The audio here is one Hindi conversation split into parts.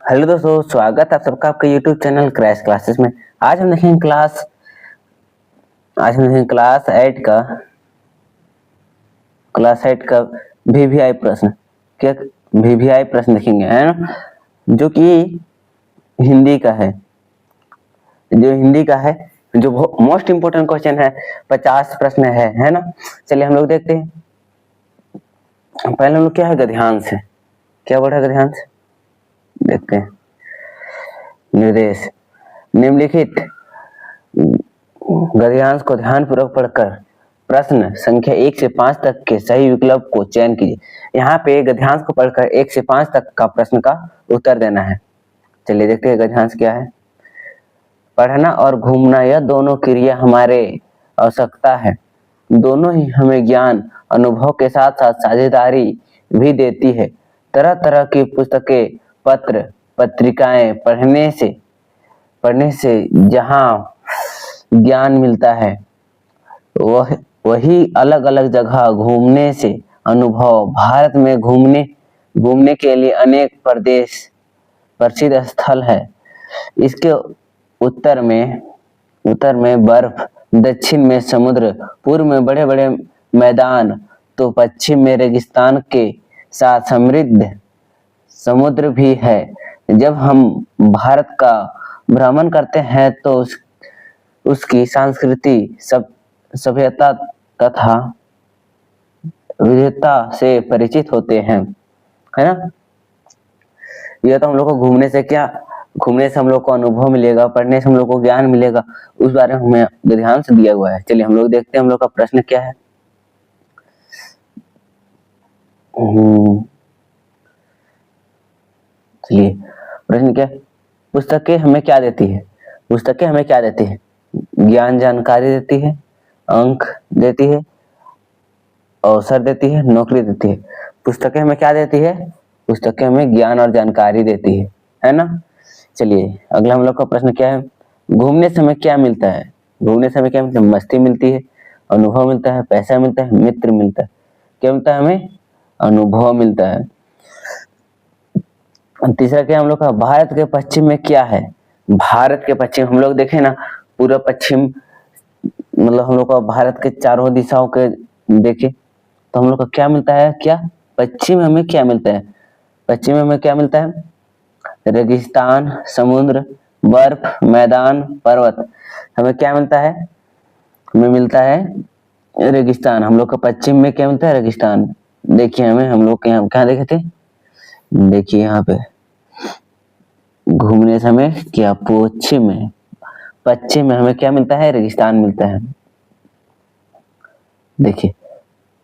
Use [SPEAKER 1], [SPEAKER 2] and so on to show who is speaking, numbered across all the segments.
[SPEAKER 1] हेलो दोस्तों, स्वागत है आप सबका आपके YouTube चैनल क्रैश क्लासेस में। आज हम देखेंगे क्लास 8 का VVI प्रश्न। क्या VVI प्रश्न देखेंगे, है ना, जो कि हिंदी का है। जो मोस्ट इम्पोर्टेंट क्वेश्चन है। 50 प्रश्न है ना। चलिए हम लोग देखते हैं। पहले हम लोग क्या है, गद्यांश है। क्या बोल रहा है गद्यांश, देखते हैं। निर्देश, निम्नलिखित गद्यांश को ध्यानपूर्वक पढ़कर प्रश्न संख्या 1 से 5 तक के सही विकल्प को चयन कीजिए। यहाँ पे गद्यांश को पढ़कर 1 से 5 तक का प्रश्न का उत्तर देना है। चलिए देखते हैं गद्यांश क्या है। पढ़ना और घूमना यह दोनों क्रिया हमारे आवश्यकता है। दोनों ही हमें ज्ञान अनुभव के साथ साथ साझेदारी भी देती है। तरह तरह की पुस्तकें, पत्र पत्रिकाएं पढ़ने से जहाँ ज्ञान मिलता है वही अलग अलग जगह घूमने से अनुभव। भारत में घूमने के लिए अनेक प्रदेश प्रसिद्ध स्थल है। इसके उत्तर में बर्फ, दक्षिण में समुद्र, पूर्व में बड़े बड़े मैदान तो पश्चिम में रेगिस्तान के साथ समृद्ध समुद्र भी है। जब हम भारत का भ्रमण करते हैं तो उसकी संस्कृति, सभ्यता तथा विविधता से परिचित होते हैं, है ना। यह तो हम लोग को घूमने से हम लोग को अनुभव मिलेगा, पढ़ने से हम लोग को ज्ञान मिलेगा, उस बारे में हमें ध्यान से दिया हुआ है। चलिए हम लोग देखते हैं हम लोग का प्रश्न क्या है। चलिए प्रश्न क्या है। पुस्तकें हमें क्या देती है? ज्ञान जानकारी देती है, अंक देती है, अवसर देती है, नौकरी देती है। पुस्तकें हमें क्या देती है? पुस्तकें हमें ज्ञान और जानकारी देती है ना। चलिए अगला हम लोग का प्रश्न क्या है। घूमने से हमें क्या मिलता है? मस्ती मिलती है, अनुभव मिलता है, पैसा मिलता है, मित्र मिलता है। क्या मिलता है हमें? अनुभव मिलता है। तीसरा क्या हम लोग का, भारत के पश्चिम में क्या है? भारत के पश्चिम हम लोग देखें ना, पूरा पश्चिम मतलब हम लोग का भारत के चारों दिशाओं के देखे तो हम लोग का क्या मिलता है? क्या पश्चिम में हमें क्या मिलता है? पश्चिम में हमें क्या मिलता है? रेगिस्तान, समुद्र, बर्फ, मैदान, पर्वत। हमें क्या मिलता है? हमें मिलता है रेगिस्तान। हम लोग का पश्चिम में क्या मिलता है? रेगिस्तान। देखिए हम लोग के यहाँ क्या देखे थे, देखिए यहाँ पे घूमने से हमें क्या पश्चिम में हमें क्या मिलता है? रेगिस्तान मिलता है। देखिए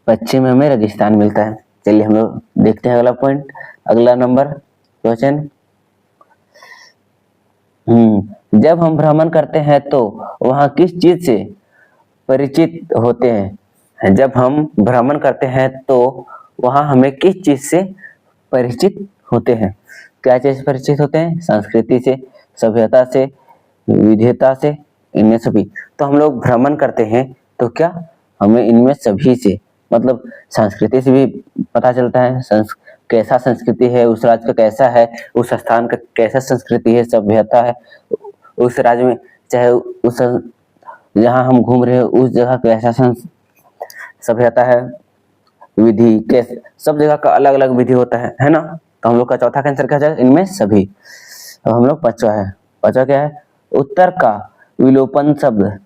[SPEAKER 1] पश्चिम में हमें रेगिस्तान मिलता है। चलिए हम लोग देखते हैं अगला पॉइंट, अगला नंबर क्वेश्चन। जब हम भ्रमण करते हैं तो वहां किस चीज से परिचित होते हैं? जब हम भ्रमण करते हैं तो वहां हमें किस चीज से परिचित होते हैं? क्या चीज से परिचित होते हैं? संस्कृति से, सभ्यता से, विविधता से, इनमें सभी। तो हम लोग भ्रमण करते हैं तो क्या हमें इनमें सभी से, मतलब संस्कृति से भी पता चलता है, कैसा संस्कृति है उस राज्य का, कैसा है उस स्थान का, कैसा संस्कृति है, सभ्यता है उस राज्य में, चाहे उस जहाँ हम घूम रहे हैं उस जगह कैसा सभ्यता है, विधि कैसे, सब जगह का अलग अलग विधि होता है ना। तो हम लोग का चौथा आंसर क्या जाएगा? इनमें सभी। अब हम लोग पांचवा क्या है? उत्तर का विलोपन शब्द है।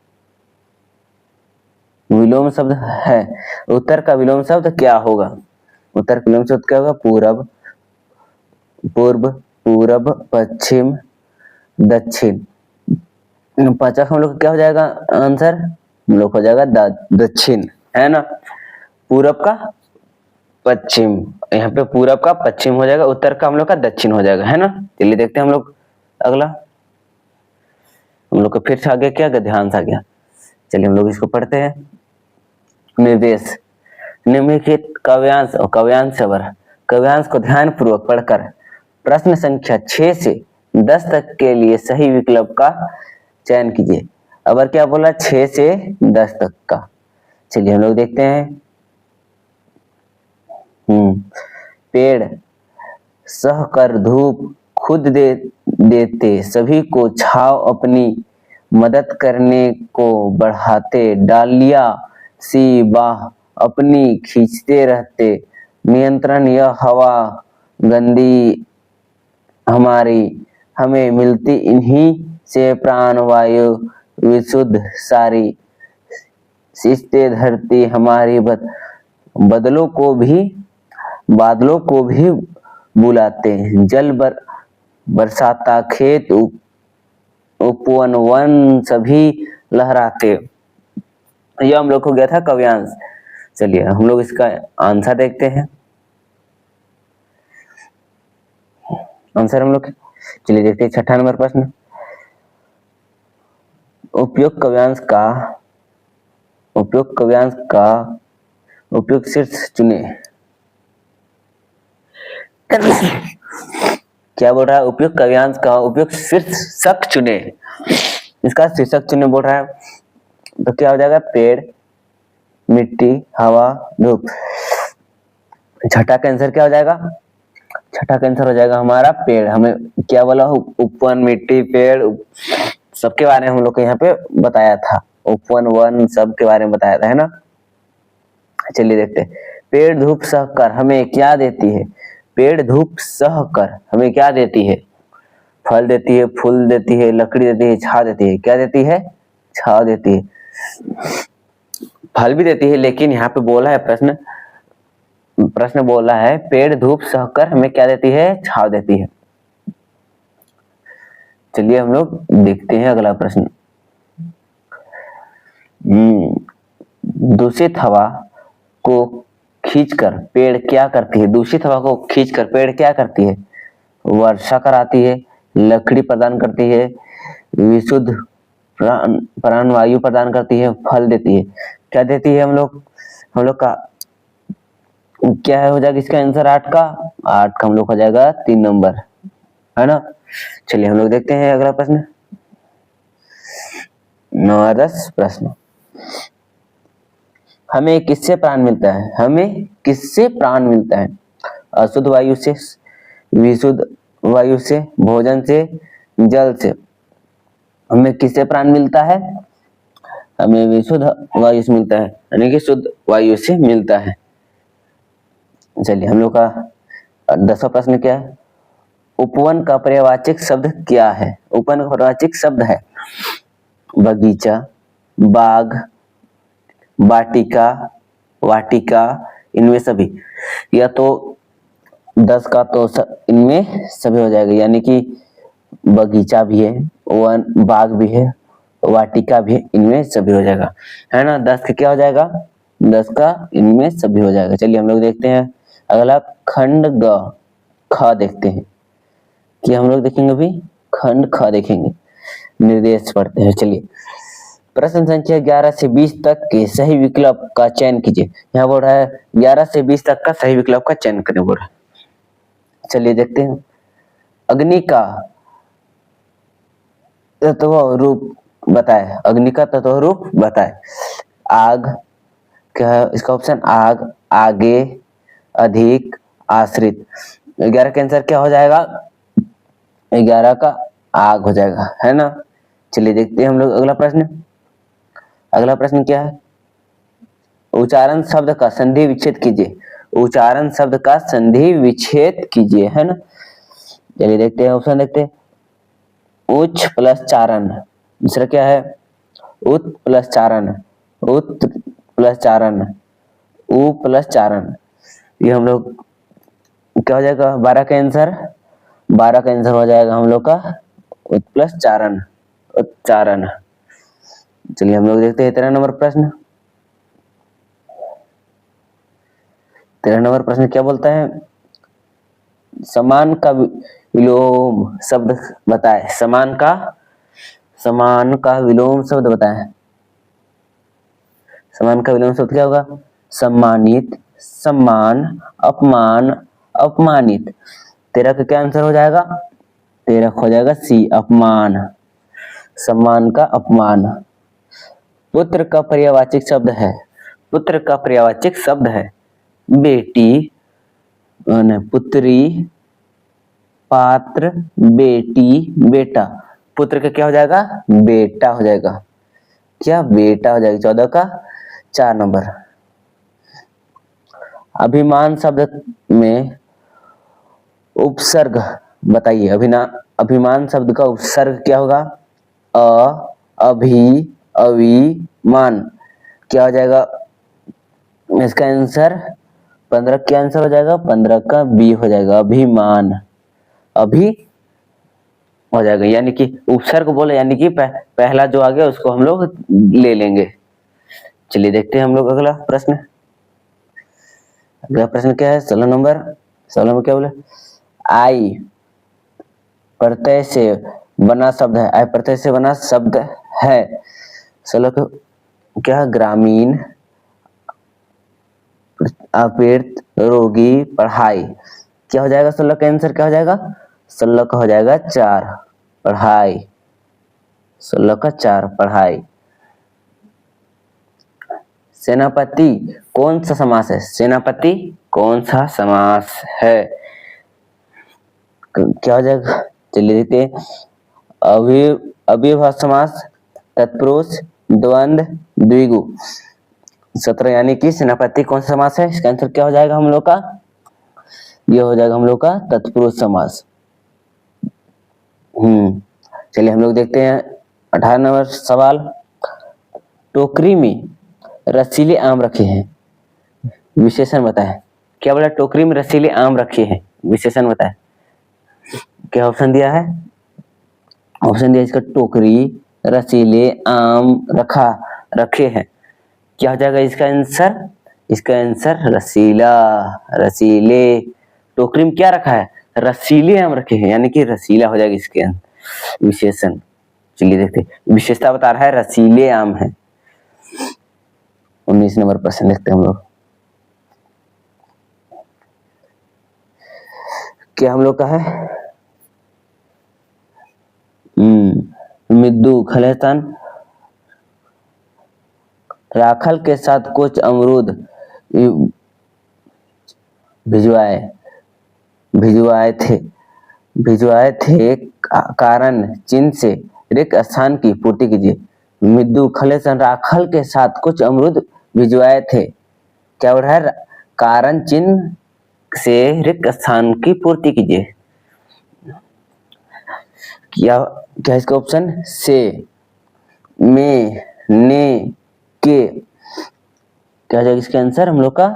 [SPEAKER 1] उत्तर का विलोम शब्द क्या होगा? उत्तर का विलोम शब्द क्या होगा? पूर्व, पश्चिम, दक्षिण। पांचवा हम लोग क्या हो जाएगा आंसर? हम लोग हो जाएगा दक्षिण, है ना। पूरब का पश्चिम, यहाँ पे पूरब का पश्चिम हो जाएगा, उत्तर का हम लोग का दक्षिण हो जाएगा, है ना। चलिए देखते हैं हम लोग अगला। हम लोग का फिर से आगे क्या ध्यान से आ गया। चलिए हम लोग इसको पढ़ते हैं। निर्देश, निम्नलिखित काव्यांश और काव्यांश को ध्यान पूर्वक पढ़कर प्रश्न संख्या 6 से 10 तक के लिए सही विकल्प का चयन कीजिए। अब क्या बोला? 6 से 10 तक का। चलिए हम लोग देखते हैं। पेड़ सहकर धूप खुद देते सभी को छाव, अपनी मदद करने को बढ़ाते, डालियां सी बाह अपनी खींचते रहते, नियंत्रण यह हवा गंदी हमारी, हमें मिलती इन्हीं से प्राण वायु विशुद्ध सारी, सींचते धरती हमारी बादलों को भी बुलाते, जल बरसाता खेत उपवन वन सभी लहराते। यह हम लोग को गया था काव्यांश। चलिए हम लोग इसका आंसर देखते हैं। आंसर हम लोग चलिए देखते हैं। 6ठा नंबर प्रश्न, उपयुक्त काव्यांश का उपयुक्त शीर्ष चुने। क्या बोल रहा है? उपयुक्त काव्यांश का उपयुक्त शीर्षक चुने। इसका शीर्षक चुने बोल रहा है, तो क्या हो जाएगा? पेड़, मिट्टी, हवा, धूप। 6ठा का आंसर क्या हो जाएगा? 6ठा का आंसर हो जाएगा हमारा पेड़। हमें क्या बोला? उपवन, मिट्टी, पेड़ सबके बारे में हम लोग को यहाँ पे बताया था। उपवन वन सब के बारे में बताया था, है ना। चलिए देखते हैं। पेड़ धूप सहकर हमें क्या देती है? पेड़ धूप सहकर हमें क्या देती है? फल देती है, फूल देती है, लकड़ी देती है, छाव देती है। क्या देती है? छाव देती है। फल भी देती है, लेकिन यहाँ पे बोला है प्रश्न बोला है पेड़ धूप सहकर हमें क्या देती है? छाव देती है। चलिए हम लोग देखते हैं अगला प्रश्न। दूषित हवा को खींचकर पेड़ क्या करती है? दूषित हवा को खींचकर पेड़ क्या करती है? वर्षा कराती है, लकड़ी प्रदान करती है, विशुद्ध प्राण वायु प्रदान करती है, फल देती है। क्या देती है? हम लोग का क्या हो जाएगा इसका आंसर? 8 का हम लोग हो जाएगा 3 नंबर, है ना। चलिए हम लोग देखते हैं अगला प्रश्न। 9 और 10 प्रश्न। हमें किससे प्राण मिलता है? हमें किससे प्राण मिलता है? अशुद्ध वायु से, विशुद्ध वायु से, भोजन से, जल से। हमें किससे प्राण मिलता है? हमें विशुद्ध वायु से मिलता है, यानी कि शुद्ध वायु से मिलता है। चलिए हम लोग का 10वां प्रश्न क्या है? उपवन का पर्यायवाची शब्द क्या है? उपवन का पर्यायवाची शब्द है बगीचा, बाग, वाटिका, इनमें सभी। या तो 10 का तो इनमें सभी हो जाएगा, यानी कि बगीचा भी है, वन बाग भी है, वाटिका भी है, इनमें सभी हो जाएगा, है ना। 10 का क्या हो जाएगा? 10 का इनमें सभी हो जाएगा। चलिए हम लोग देखते हैं अगला खंड ग ख देखते हैं कि हम लोग देखेंगे अभी खंड ख देखेंगे। निर्देश पढ़ते हैं। चलिए प्रश्न संख्या 11 से 20 तक के सही विकल्प का चयन कीजिए। यहाँ बोल रहा है 11 से 20 तक का सही विकल्प का चयन करने बोल रहा है। चलिए देखते हैं। अग्नि का तत्व रूप बताए। अग्नि का तत्व रूप बताए। आग, क्या इसका ऑप्शन? आग, आगे, अधिक, आश्रित। 11 का आंसर क्या हो जाएगा? 11 का आग हो जाएगा, है ना। चलिए देखते हैं हम लोग अगला प्रश्न। अगला प्रश्न क्या है? उच्चारण शब्द का संधि विच्छेद कीजिए। उच्चारण शब्द का संधि विच्छेद कीजिए, है ना। चलिए देखते हैं, ऑप्शन देखते हैं। उच्च प्लस चारण। दूसरा क्या है? उत प्लस चारण, उत प्लस चारण, उ प्लस चारण। ये हम लोग क्या हो जाएगा? 12 का आंसर। 12 का आंसर हो जाएगा हम लोग का उत प्लस चारण, उच्चारण। चलिए हम लोग देखते हैं 13 नंबर प्रश्न। 13 नंबर प्रश्न क्या बोलता है? समान का विलोम शब्द बताए। समान का विलोम शब्द बताए। समान का विलोम शब्द क्या होगा? सम्मानित, सम्मान, अपमान, अपमानित। 13 का क्या आंसर हो जाएगा? 13 हो जाएगा सी, अपमान। सम्मान का अपमान। पुत्र का पर्यायवाची शब्द है। पुत्र का पर्यायवाची शब्द है बेटी, पुत्री, पात्र, बेटी, बेटा। पुत्र का क्या हो जाएगा? बेटा हो जाएगा। क्या? बेटा हो जाएगा। 14 का 4 नंबर। अभिमान शब्द में उपसर्ग बताइए। अभिमान शब्द का उपसर्ग क्या होगा? अ, अभि, अवि, मान। क्या हो जाएगा इसका आंसर? 15 क्या आंसर हो जाएगा? 15 का बी हो जाएगा। अभिमान, अभी हो जाएगा, यानी कि उपसर्ग बोले, यानी कि पहला जो आ गया उसको हम लोग ले लेंगे। चलिए देखते हैं हम लोग अगला प्रश्न। अगला प्रश्न क्या है? 16 नंबर। 16 में क्या बोले? आई प्रत्यय से बना शब्द है। आई प्रत्यय से बना शब्द है। 16 को क्या है? ग्रामीण, अपीड़ित, रोगी, पढ़ाई। क्या हो जाएगा? 16 का आंसर क्या हो जाएगा? 16 का हो जाएगा 4 पढ़ाई। 16 का 4 पढ़ाई। सेनापति कौन सा समास है? सेनापति कौन सा समास है? क्या हो जाएगा? चलिए देखते हैं। अव्ययभाव समास, तत्पुरुष, द्वंद्व, द्विगु। 17 यानी कि सेनापति कौन सा समास है? इसका आंसर क्या हो जाएगा हम लोग का? ये हो जाएगा हम लोग का तत्पुरुष समास। चलिए हम लोग देखते हैं 18 नंबर सवाल। टोकरी में रसीले आम रखे हैं, विशेषण बताएं। क्या बोला? टोकरी में रसीले आम रखे हैं, विशेषण बताएं। क्या ऑप्शन दिया है? ऑप्शन दिया इसका टोकरी, रसीले, आम, रखे हैं। क्या हो जाएगा इसका आंसर? इसका आंसर रसीला, रसीले। टोकरी में क्या रखा है? रसीले आम रखे हैं, यानी कि रसीला हो जाएगा इसके विशेषण। चलिए देखते हैं। विशेषता बता रहा है रसीले आम है। 19 नंबर प्रश्न देखते हैं हम लोग। क्या हम लोग का है? मृदु खलिस्तान राखल के साथ कुछ अमरूद भिजवाए थे कारण चिन्ह से रिक्त स्थान की पूर्ति कीजिए। मृदु खलिस्तान राखल के साथ कुछ अमरूद भिजवाए थे। क्या हो रहा है? कारण चिन्ह से रिक्त स्थान की पूर्ति कीजिए। क्या इसका ऑप्शन? से, में, ने, के। क्या हो जाएगा इसका आंसर हम लोग का?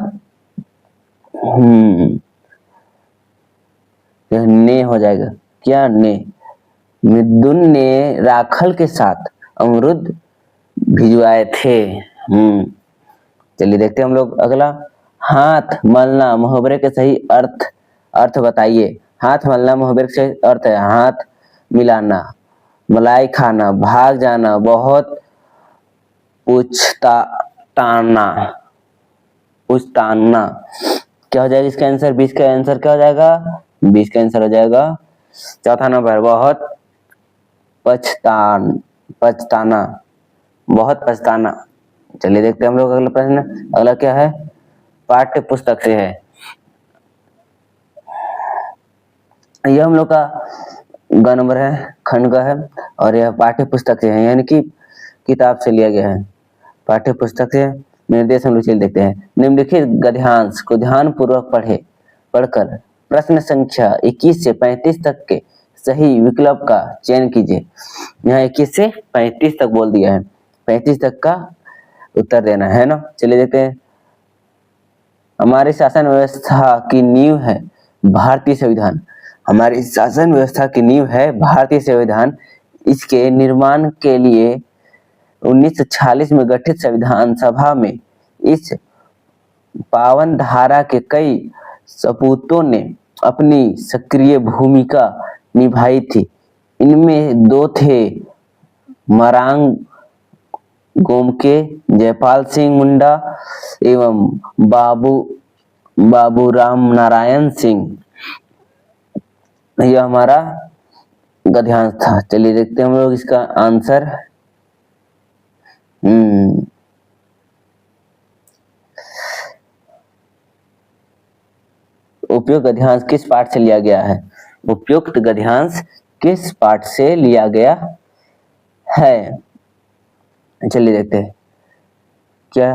[SPEAKER 1] ने हो जाएगा। क्या? ने। मिदुन ने राखल के साथ अमरूद भिजवाए थे। चलिए देखते हैं हम लोग अगला। हाथ मलना मुहावरे के सही अर्थ बताइए। हाथ मलना मुहावरे के सही अर्थ है हाथ मिलाना, मलाई खाना, भाग जाना, बहुत पूछताना। क्या हो जाएगा इसका आंसर? 20 का आंसर क्या हो जाएगा? 20 का आंसर हो जाएगा चौथा नंबर, बहुत पछताना, बहुत पछताना। चलिए देखते हैं हम लोग अगला प्रश्न। अगला क्या है? पाठ्य पुस्तक से है। यह हम लोग का ग नंबर है, खंड का है, और यह पाठ्य पुस्तक से है, यानी कि किताब से लिया गया है। पाठ्य पुस्तक से निर्देश हम लोग चल देखते हैं। निम्नलिखित गद्यांश को ध्यान पूर्वक पढ़कर प्रश्न संख्या 21 से 35 तक के सही विकल्प का चयन कीजिए। यहाँ 21 से 35 तक बोल दिया है, 35 तक का उत्तर देना है ना। चलिए देखते हैं। हमारी शासन व्यवस्था की नींव है भारतीय संविधान। हमारी शासन व्यवस्था की नींव है भारतीय संविधान। इसके निर्माण के लिए 1946 में गठित संविधान सभा में इस पावन धारा के कई सपूतों ने अपनी सक्रिय भूमिका निभाई थी। इनमें 2 थे मरांग गोमके, जयपाल सिंह मुंडा एवं बाबू राम नारायण सिंह। यह हमारा गद्यांश था। चलिए देखते हैं हम लोग इसका आंसर। उपयोग गद्यांश किस पाठ से लिया गया है? उपयुक्त गद्यांश किस पाठ से लिया गया है? चलिए देखते हैं। क्या?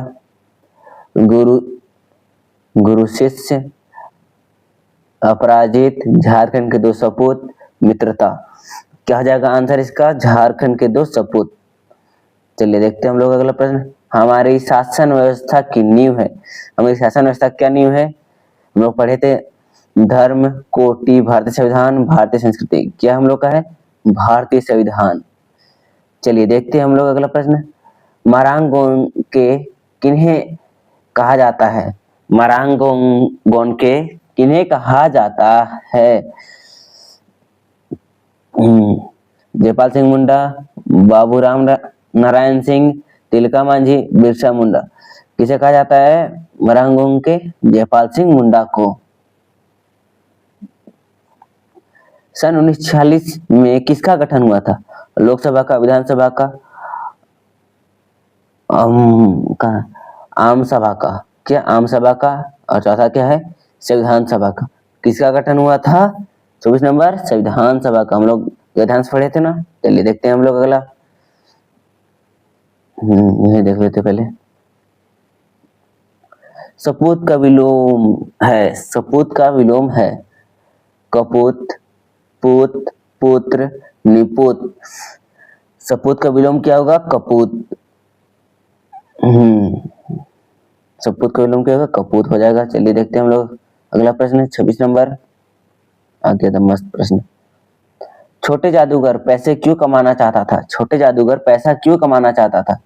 [SPEAKER 1] गुरु शिष्य, अपराजित, झारखंड के दो सपूत, मित्रता। क्या हो जाएगा आंसर इसका? झारखंड के दो सपूत। चलिए देखते हैं हम लोग अगला प्रश्न। हमारी शासन व्यवस्था की नींव है। हमारी शासन व्यवस्था क्या नींव है? हम लोग पढ़े थे धर्म, कोटि, भारतीय संविधान, भारतीय संस्कृति। क्या हम लोग का है? भारतीय संविधान। चलिए देखते हैं हम लोग अगला प्रश्न। मरांगोन के किन्हें कहा जाता है? मरांगोन के किन्हें कहा जाता है? जयपाल सिंह मुंडा, बाबूराम नारायण सिंह, तिलका मांझी, बिरसा मुंडा। किसे कहा जाता है? मरांगोन के जयपाल सिंह मुंडा को। सन 1946 में किसका गठन हुआ था? लोकसभा का, विधानसभा का, आम सभा का। क्या? आम सभा का। और चौथा क्या है? संविधान सभा का। किसका गठन हुआ था? 24 नंबर संविधान सभा का। हम लोग गद्यांश पढ़े थे ना। चलिए देखते हैं हम लोग अगला। ये देख लेते पहले। सपूत का विलोम है। सपूत का विलोम है कपूत, पूत, पुत्र, निपुत। सपूत का विलोम क्या होगा? कपूत। सपूत का विलोम क्या होगा? कपूत हो जाएगा। चलिए देखते हैं हम लोग अगला प्रश्न। 26 नंबर आ गया था मस्त प्रश्न। छोटे जादूगर पैसे क्यों कमाना चाहता था? छोटे जादूगर पैसा क्यों कमाना चाहता था?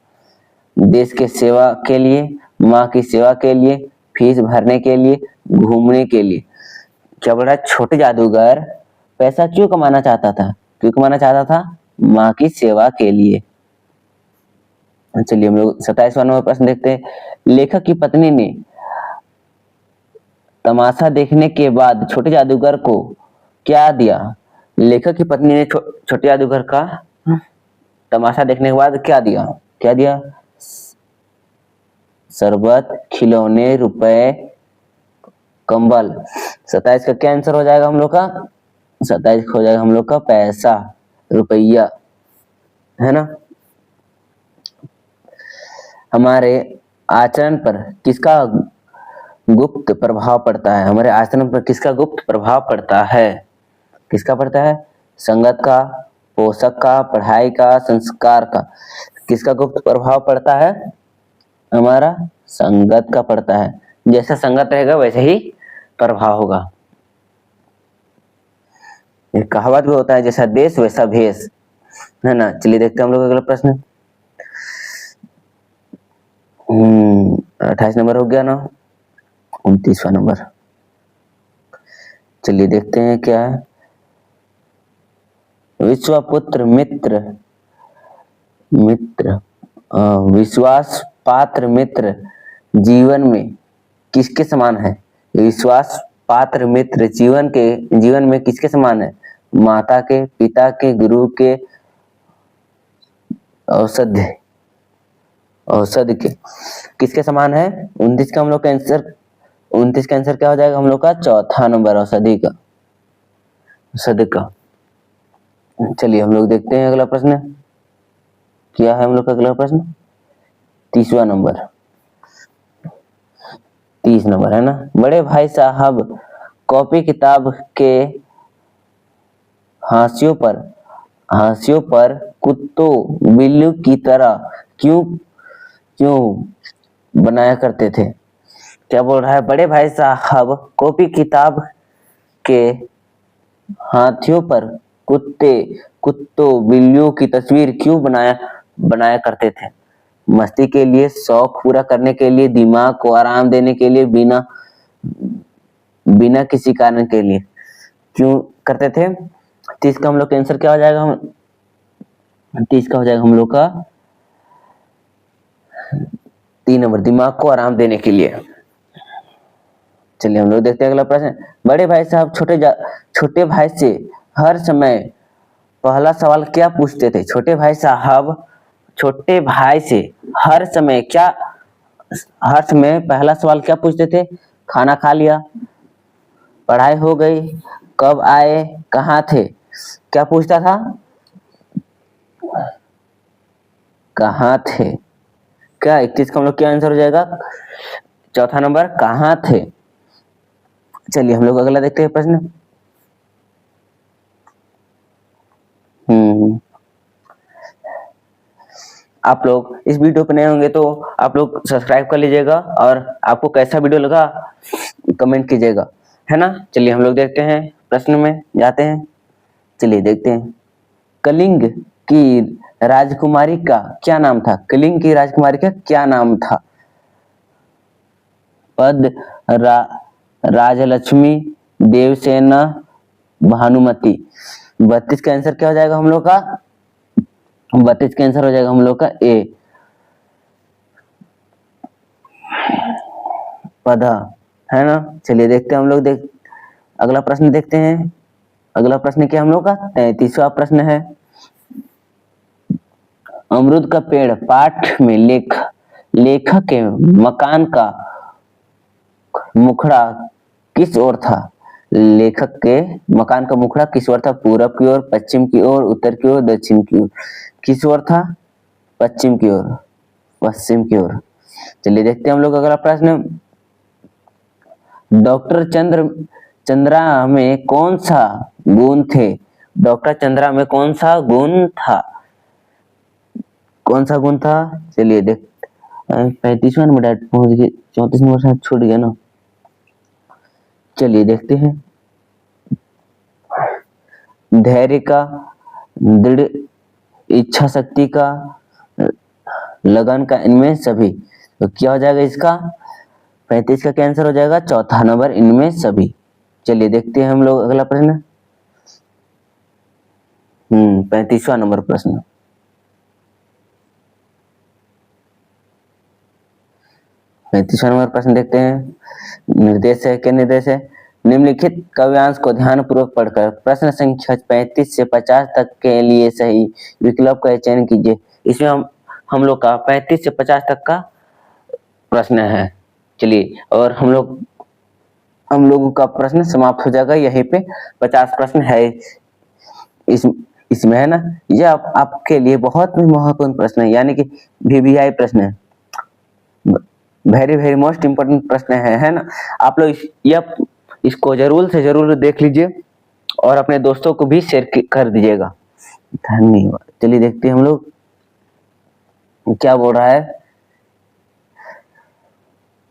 [SPEAKER 1] देश के सेवा के लिए, माँ की सेवा के लिए, फीस भरने के लिए, घूमने के लिए। क्या बोल रहा है? छोटे जादूगर पैसा क्यों कमाना चाहता था? क्यों कमाना चाहता था? माँ की सेवा के लिए। चलिए हम लोग 27वां नंबर प्रश्न देखते हैं। लेखक की पत्नी ने तमाशा देखने के बाद छोटे जादूगर को क्या दिया? लेखक की पत्नी ने छोटे जादूगर का तमाशा देखने के बाद क्या दिया? क्या दिया? शरबत, खिलौने, रुपए, कंबल। 27 का क्या आंसर हो जाएगा हम लोग का? 27 हो जाएगा हम लोग का पैसा, रुपया, है ना। हमारे आचरण पर किसका गुप्त प्रभाव पड़ता है? हमारे आचरण पर किसका गुप्त प्रभाव पड़ता है? किसका पड़ता है? संगत का, पोषक का, पढ़ाई का, संस्कार का। किसका गुप्त प्रभाव पड़ता है? हमारा संगत का पड़ता है। जैसा संगत रहेगा वैसे ही प्रभाव होगा। एक कहावत भी होता है, जैसा देश वैसा भेष, है ना। चलिए देखते हैं हम लोग अगला प्रश्न। 28 नंबर हो गया ना। 29वां नंबर। चलिए देखते हैं क्या है। विश्वापुत्र मित्र विश्वास पात्र मित्र जीवन में किसके समान है? विश्वास पात्र मित्र जीवन में किसके समान है? माता के, पिता के, गुरु के, औषध के। किसके समान है? 29 का हम लोग का आंसर 29 का आंसर क्या हो जाएगा हम लोग का? चौथा नंबर औषधि का, औषध का। चलिए हम लोग देखते हैं अगला प्रश्न क्या है हम लोग का अगला प्रश्न। 30वां नंबर, 30 नंबर है ना। बड़े भाई साहब कॉपी किताब के हाशियों पर कुत्तों बिल्लियों की तरह क्यों बनाया करते थे? क्या बोल रहा है? बड़े भाई साहब कॉपी किताब के हाथियों पर कुत्तों बिल्लियों की तस्वीर क्यों बनाया करते थे? मस्ती के लिए, शौक पूरा करने के लिए, दिमाग को आराम देने के लिए, बिना किसी कारण के लिए क्यों करते थे? 30 का हम लोग का आंसर क्या हो जाएगा? 30 का हो जाएगा हम लोग का 3 नंबर, दिमाग को आराम देने के लिए। चलिए हम लोग देखते हैं अगला प्रश्न। बड़े भाई साहब छोटे भाई से हर समय पहला सवाल क्या पूछते थे? छोटे भाई साहब छोटे भाई से हर समय पहला सवाल क्या पूछते थे? खाना खा लिया, पढ़ाई हो गई, कब आए, कहाँ थे, क्या पूछता था, कहाँ थे। क्या 31 का हम लोग क्या आंसर हो जाएगा, चौथा नंबर कहाँ थे। चलिए हम लोग अगला देखते हैं प्रश्न। आप लोग इस वीडियो पे नए होंगे तो आप लोग सब्सक्राइब कर लीजिएगा और आपको कैसा वीडियो लगा कमेंट कीजिएगा, है ना। चलिए हम लोग देखते हैं प्रश्न में जाते हैं। चलिए देखते हैं, कलिंग की राजकुमारी का क्या नाम था, कलिंग की राजकुमारी का क्या नाम था। पद, राजलक्ष्मी, देवसेना, भानुमति। 32 का आंसर क्या हो जाएगा हम लोग का, 32 का आंसर हो जाएगा हम लोग का ए, पदा, है ना। चलिए देखते हैं हम लोग अगला प्रश्न देखते हैं। अगला प्रश्न क्या हम लोग का 33वां प्रश्न है। अमरूद का पेड़ पाठ में लेखक के मकान का मुखड़ा किस ओर था। लेखक के मकान का मुखड़ा किस ओर था, पूरब की ओर, पश्चिम की ओर, उत्तर की ओर, दक्षिण की ओर। किस ओर था, पश्चिम की ओर, पश्चिम की ओर। चलिए देखते हैं हम लोग अगला प्रश्न। डॉक्टर चंद्रा में कौन सा गुण थे, डॉक्टर चंद्रा में कौन सा गुण था, कौन सा गुण था। चलिए देख 35वां नंबर पहुंच गए, 34 नंबर शायद छूट गया ना। चलिए देखते हैं, धैर्य का, दृढ़ इच्छा शक्ति का, लगन का, इनमें सभी। तो क्या हो जाएगा इसका 35 का कैंसर हो जाएगा चौथा नंबर, इनमें सभी। चलिए देखते हैं हम लोग अगला प्रश्न। 35वां नंबर प्रश्न। पैंतीसवां नंबर प्रश्न देखते हैं। निर्देश है, क्या निर्देश है, निम्नलिखित काव्यांश को ध्यान पूर्वक पढ़कर प्रश्न संख्या 35 से 50 तक के लिए सही विकल्प का चयन कीजिए। इसमें हम लोग का 35 से 50 तक का प्रश्न है। चलिए और हम लोगों का प्रश्न समाप्त हो जाएगा यहीं पे। 50 प्रश्न है इसमें, है ना। ये आपके लिए बहुत महत्वपूर्ण प्रश्न है, यानी कि VVI प्रश्न है, वेरी वेरी मोस्ट इम्पोर्टेंट प्रश्न है ना। आप लोग इसको जरूर से जरूर देख लीजिए और अपने दोस्तों को भी शेयर कर दीजिएगा। धन्यवाद। चलिए देखते हैं हम लोग क्या बोल रहा है।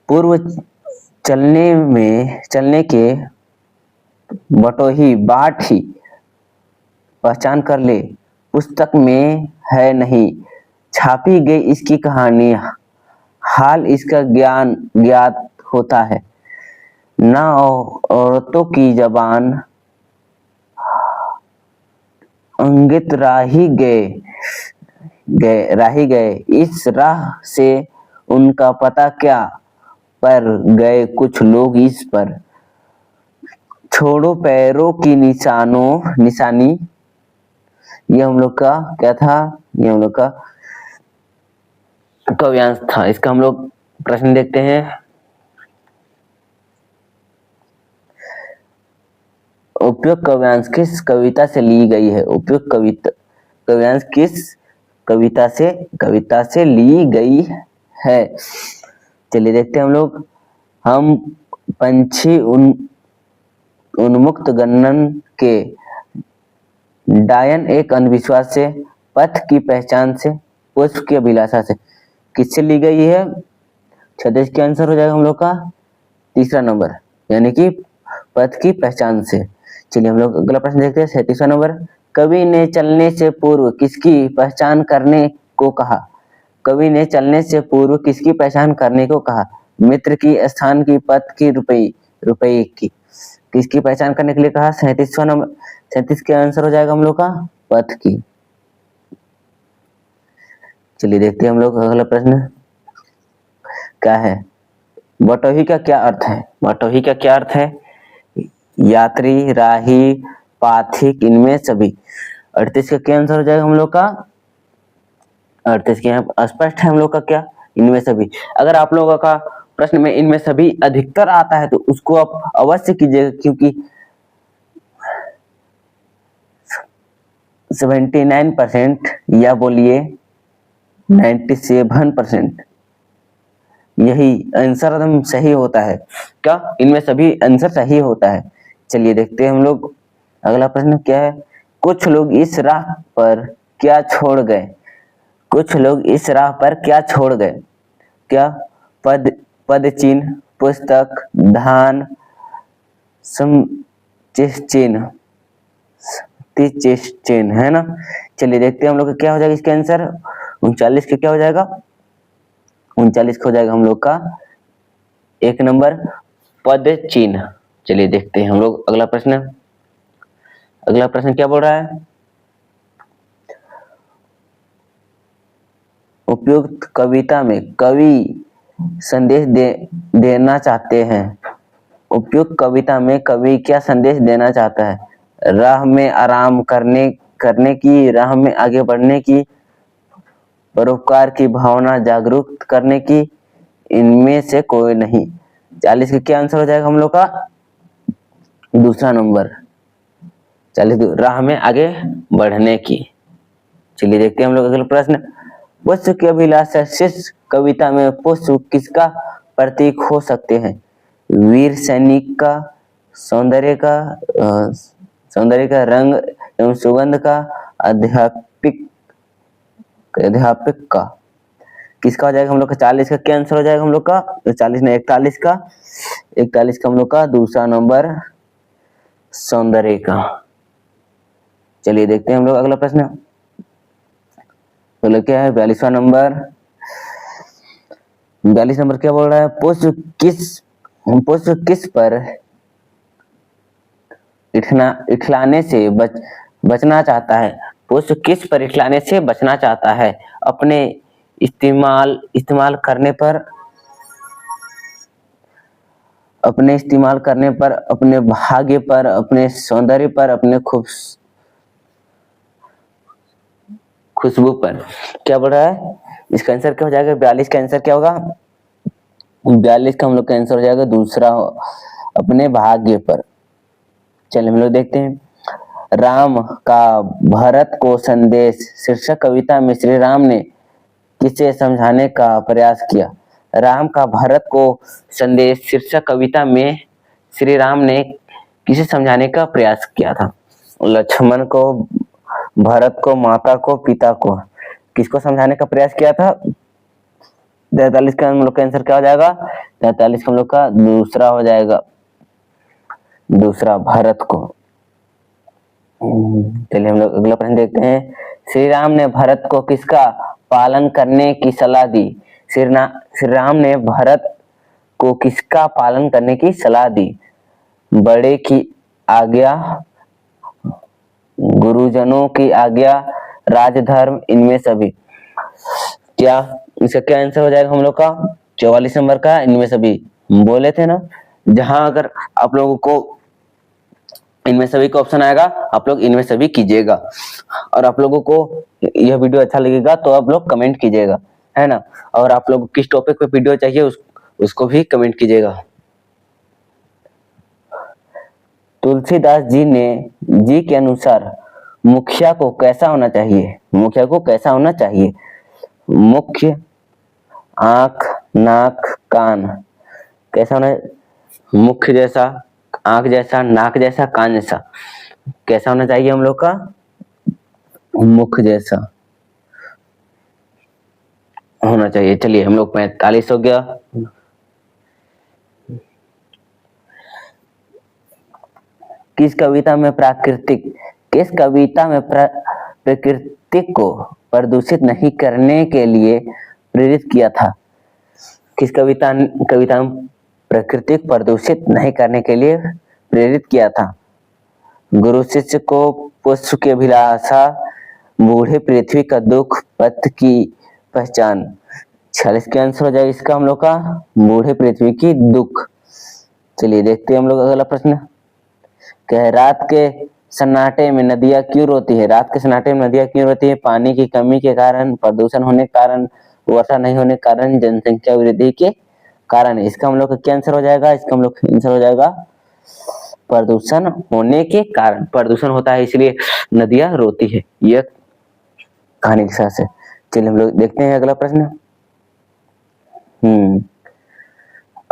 [SPEAKER 1] पूर्व चलने के बटोही बाट ही पहचान कर ले, पुस्तक में है नहीं छापी गई इसकी कहानी, हाल इसका ज्ञात होता है, ना औरतों की जबान अंगित राही गए इस राह से उनका पता क्या, पर गए कुछ लोग इस पर, छोड़ो पैरों की निशानी। ये हम लोग का क्या था, ये हम लोग का काव्यांश था। इसका हम लोग प्रश्न देखते हैं। उपयुक्त काव्यांश किस कविता से ली गई है, उपयुक्त काव्यांश किस कविता से ली गई है। चलिए देखते हैं हम लोग। हम पंछी उन्मुक्त गणन के डायन एक अंधविश्वास से, पथ की पहचान से, पुष्प की अभिलाषा से, किससे ली गई है। 36 के आंसर हो जाएगा हम लोग का तीसरा नंबर, यानी कि पथ की पहचान से। चलिए हम लोग अगला प्रश्न देखते हैं। 37वां नंबर, कवि ने चलने से पूर्व किसकी पहचान करने को कहा, कवि ने चलने से पूर्व किसकी पहचान करने को कहा, मित्र की, स्थान की, पथ की, रुपये की, किसकी पहचान करने के लिए कहा। 37वां नंबर, 37 के आंसर हो जाएगा हम लोग का पथ की। चलिए देखते हैं हम लोग अगला प्रश्न क्या है। बटोही का क्या अर्थ है, बटोही का क्या अर्थ है, यात्री, राही, पाथिक, इनमें सभी। 38 का क्या आंसर हो जाएगा हम लोग का, 38 के यहाँ स्पष्ट है हम लोग का क्या, इनमें सभी। अगर आप लोगों का प्रश्न में इनमें सभी अधिकतर आता है तो उसको आप अवश्य कीजिएगा, क्योंकि 79% या बोलिए 97%, यही आंसर एकदम सही होता है। क्या इनमें सभी आंसर सही होता है? चलिए देखते हैं हम लोग। अगला प्रश्न क्या है? कुछ लोग इस राह पर क्या छोड़ गए? कुछ लोग इस राह पर क्या छोड़ गए? क्या पद पद चिन्ह, पुस्तक, धान, चिन्ह, चिन्ह है ना। चलिए देखते हैं हम लोग का क्या हो जाएगा इसका आंसर। 39 का क्या हो जाएगा? 39 का हो जाएगा हम लोग का 1 नंबर पद चिन्ह। चलिए देखते हैं हम लोग अगला प्रश्न। अगला प्रश्न क्या बोल रहा है? उपयुक्त कविता में कवि संदेश देना चाहते हैं। उपयुक्त कविता में कवि क्या संदेश देना चाहता है? राह में आराम करने की, राह में आगे बढ़ने की, परोपकार की भावना जागरूक करने की, इनमें से कोई नहीं। 40 का क्या आंसर हो जाएगा हम लोग का? दूसरा नंबर 40, राह में आगे बढ़ने की। चलिए देखते हैं हम लोग अगला प्रश्न। पुष्प की अभिलाषा शीर्ष कविता में पुष्प किसका प्रतीक हो सकते हैं? वीर सैनिक का, सौंदर्य का, रंग एवं सुगंध का, अध्यात्मिक का। किसका हो जाएगा हम लोग का? 40 का क्या आंसर हो जाएगा हम लोग का? 40 ने 41 का, 41 का हम लोग का दूसरा नंबर सौंदर्य का। चलिए देखते हैं हम लोग अगला प्रश्न। तो क्या है 42वां नंबर? 42 नंबर क्या बोल रहा है? पुष्प किस पर इठलाने से बचना चाहता है? पुष्प किस पर इठलाने से बचना चाहता है? अपने इस्तेमाल करने पर, अपने भाग्य पर, अपने सौंदर्य पर, अपने खुशबू पर। क्या बोल रहा है? इसका आंसर क्या हो जाएगा? 42 का आंसर क्या होगा? 42 का हम लोग का आंसर हो जाएगा दूसरा, अपने भाग्य पर। चलिए हम लोग देखते हैं। राम का भरत को संदेश शीर्षक कविता में श्री राम ने किसे समझाने का प्रयास किया? राम का भरत को संदेश शीर्षक कविता में श्री राम ने किसे समझाने का प्रयास किया था? लक्ष्मण को, भरत को, माता को, पिता को। किसको समझाने का प्रयास किया था? 43 का हम लोग का आंसर क्या हो जाएगा? 43 का हम लोग का दूसरा हो जाएगा, दूसरा भरत को। चलिए हम लोग अगला प्रश्न देखते हैं। श्री राम ने भरत को किसका पालन करने की सलाह दी? श्री राम ने भरत को किसका पालन करने की सलाह दी? बड़े की आज्ञा, गुरुजनों की आज्ञा, राजधर्म, इनमें सभी। क्या इसका क्या आंसर हो जाएगा हम लोग का? 44 नंबर का इनमें सभी। बोले थे ना, जहां अगर आप लोगों को इनमें सभी का ऑप्शन आएगा, आप लोग इनमें सभी कीजिएगा। और आप लोगों को यह वीडियो अच्छा लगेगा तो आप लोग कमेंट कीजिएगा, है ना। और आप लोग किस टॉपिक पे वीडियो चाहिए उसको भी कमेंट कीजिएगा। तुलसीदास जी के अनुसार मुखिया को कैसा होना चाहिए? मुखिया को कैसा होना चाहिए? मुख्य, आंख, नाक, कान। कैसा होना? मुख्य जैसा, आंख जैसा, नाक जैसा, कान जैसा। कैसा होना चाहिए हम लोग का? मुख जैसा होना चाहिए। चलिए हम लोग 45 हो गया। किस कविता में प्रकृति को प्रदूषित नहीं करने के लिए प्रेरित किया था? किस कविता में प्रकृति को प्रदूषित नहीं करने के लिए प्रेरित किया था? गुरु शिष्य को पुष्प की अभिलाषा, बूढ़े पृथ्वी का दुख, पथ की पहचान। 46 का आंसर हो जाएगा इसका हम लोग का बूढ़े पृथ्वी की दुख। चलिए देखते हैं हम लोग अगला प्रश्न। क्या है? रात के सन्नाटे में नदियां क्यों रोती है? रात के सन्नाटे में नदियां क्यों रोती है? पानी की कमी के कारण, प्रदूषण होने के कारण, वर्षा नहीं होने के कारण, जनसंख्या वृद्धि के कारण। इसका हम लोग का क्या आंसर हो जाएगा? इसका हम लोग का आंसर हो जाएगा प्रदूषण होने के कारण, प्रदूषण होता है इसलिए नदियां रोती है। यह कहानी के साथ से चलिए हम लोग देखते हैं अगला प्रश्न।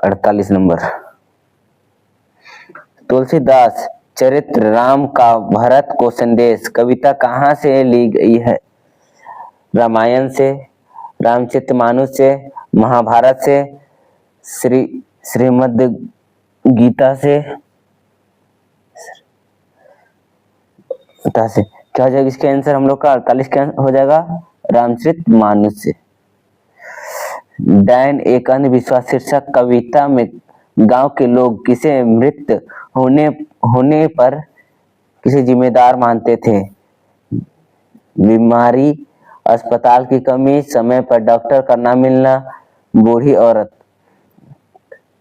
[SPEAKER 1] 48 नंबर। तुलसीदास चरित्र राम का भरत को संदेश कविता कहाँ से ली गई है? रामायण से, रामचरितमानस से, महाभारत से, श्रीमद् गीता से, क्या हो जाएगा इसका आंसर हम लोग का? 48 का हो जाएगा रामचरितमानस से। डैन एक अंधविश्वास शीर्षक कविता में गांव के लोग किसे मृत होने पर किसे जिम्मेदार मानते थे? बीमारी, अस्पताल की कमी, समय पर डॉक्टर का ना मिलना, बूढ़ी औरत।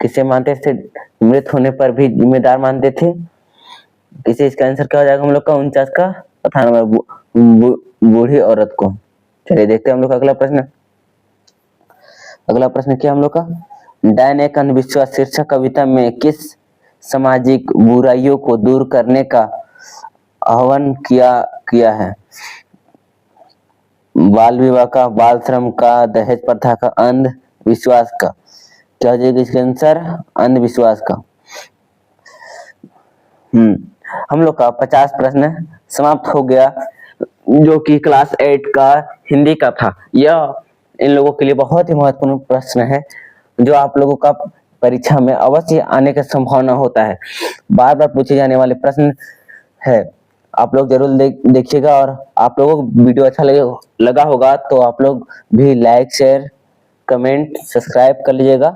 [SPEAKER 1] किसे मानते थे मृत होने पर भी जिम्मेदार मानते थे? किसे? इसका आंसर क्या हो जाएगा हम लोग का 49 का 98 बूढ़ी औरत को। चलिए देखते हैं हम लोग का अगला प्रश्न। अगला प्रश्न क्या हम लोग का? डैन एक अंधविश्वास शीर्षक कविता में किस सामाजिक बुराइयों को दूर करने का आह्वान किया है? बाल विवाह का, बाल श्रम का, दहेज प्रथा का, अंधविश्वास का। क्या हो जाएगा इसका आंसर? अंधविश्वास का। हम लोग का 50 प्रश्न समाप्त हो गया, जो कि क्लास 8 का हिंदी का था। यह इन लोगों के लिए बहुत ही महत्वपूर्ण प्रश्न है, जो आप लोगों का परीक्षा में अवश्य आने का संभावना होता है। बार बार पूछे जाने वाले प्रश्न है। आप लोग जरूर देखिएगा, और आप लोगों को वीडियो अच्छा लगा होगा तो आप लोग भी लाइक, शेयर, कमेंट, सब्सक्राइब कर लीजिएगा।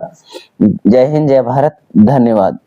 [SPEAKER 1] जय हिंद, जय भारत, धन्यवाद।